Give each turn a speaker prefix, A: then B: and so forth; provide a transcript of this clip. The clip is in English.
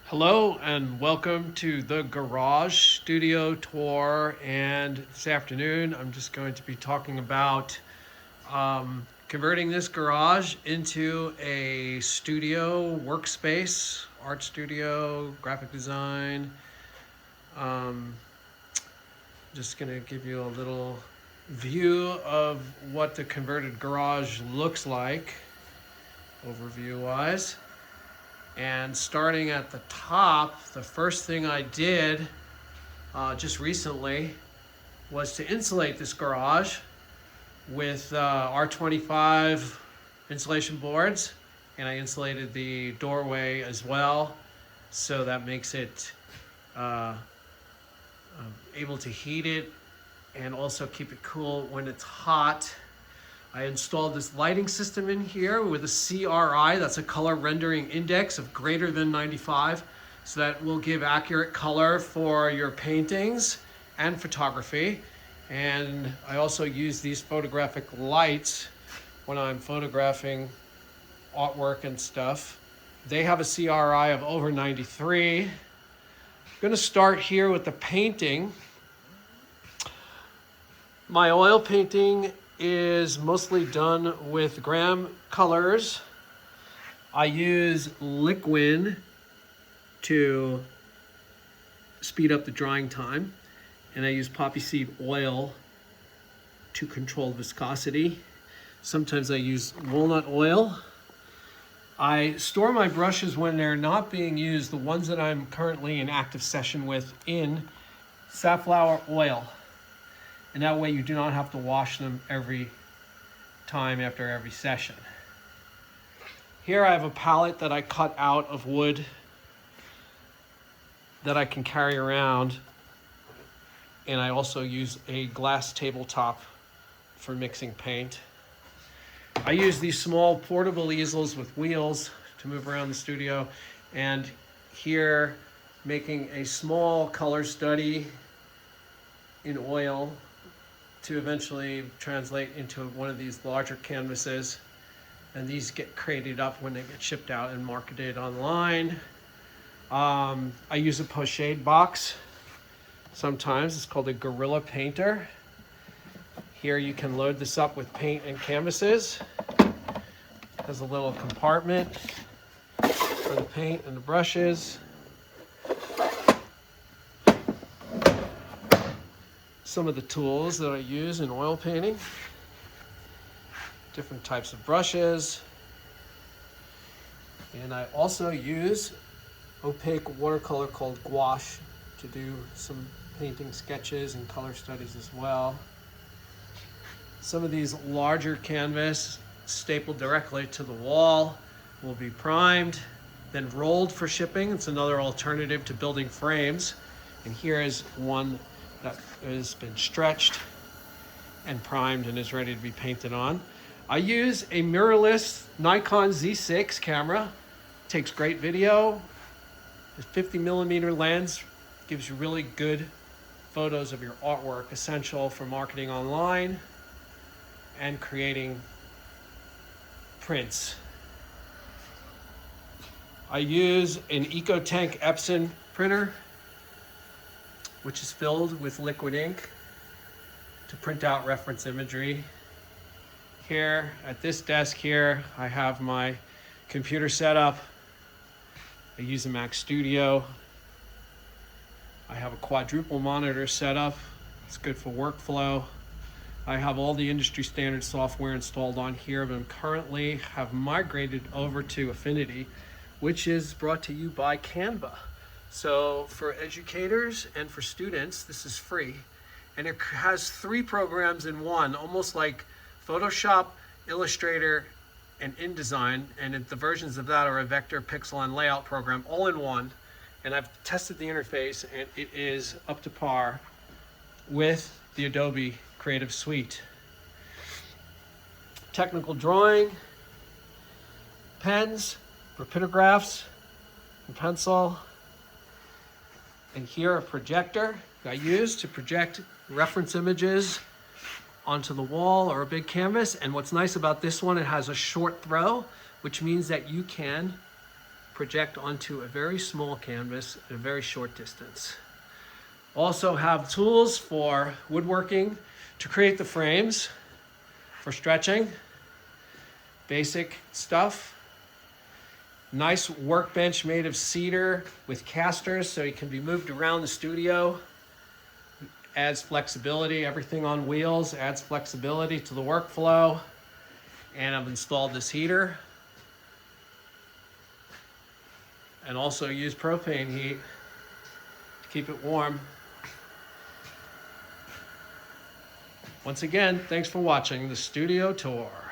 A: Hello and welcome to the Garage Studio Tour. And this afternoon, I'm just going to be talking about converting this garage into a studio workspace, art studio, graphic design. Um, just going to give you a little view of what the converted garage looks like, overview wise. And starting at the top, the first thing I did just recently was to insulate this garage with R25 insulation boards, and I insulated the doorway as well, so that makes it able to heat it and also keep it cool when it's hot. I installed this lighting system in here with a CRI, that's a color rendering index of greater than 95. So that will give accurate color for your paintings and photography. And I also use these photographic lights when I'm photographing artwork and stuff. They have a CRI of over 93. I'm gonna start here with the painting. My oil painting is mostly done with Graham colors. I use Liquin to speed up the drying time, and I use poppy seed oil to control viscosity. Sometimes I use walnut oil. I store my brushes when they're not being used, the ones that I'm currently in active session with, in safflower oil. And that way you do not have to wash them every time after every session. Here I have a palette that I cut out of wood that I can carry around. And I also use a glass tabletop for mixing paint. I use these small portable easels with wheels to move around the studio. And here, making a small color study in oil to eventually translate into one of these larger canvases. And these get crated up when they get shipped out and marketed online. I use a pochade box sometimes. It's called a Gorilla Painter. Here you can load this up with paint and canvases. It has a little compartment for the paint and the brushes. Some of the tools that I use in oil painting, different types of brushes, and I also use opaque watercolor called gouache to do some painting sketches and color studies as well. Some of these larger canvas stapled directly to the wall will be primed, then rolled for shipping. It's another alternative to building frames. And here is one that has been stretched and primed and is ready to be painted on. I use a mirrorless Nikon Z6 camera. Takes great video. The 50mm lens gives you really good photos of your artwork, essential for marketing online and creating prints. I use an EcoTank Epson printer, which is filled with liquid ink to print out reference imagery. Here at this desk here, I have my computer set up. I use a Mac Studio. I have a quadruple monitor set up. It's good for workflow. I have all the industry standard software installed on here, but I'm currently have migrated over to Affinity, which is brought to you by Canva. So for educators and for students, this is free. And it has 3 programs in one, almost like Photoshop, Illustrator, and InDesign. And the versions of that are a vector, pixel, and layout program all in one. And I've tested the interface and it is up to par with the Adobe Creative Suite. Technical drawing, pens, rapidograph, and pencil. And here a projector I use to project reference images onto the wall or a big canvas. And what's nice about this one, it has a short throw, which means that you can project onto a very small canvas at a very short distance. Also have tools for woodworking to create the frames for stretching, basic stuff. Nice workbench made of cedar with casters so it can be moved around the studio. Adds flexibility, everything on wheels adds flexibility to the workflow. And I've installed this heater. And also use propane heat to keep it warm. Once again, thanks for watching the studio tour.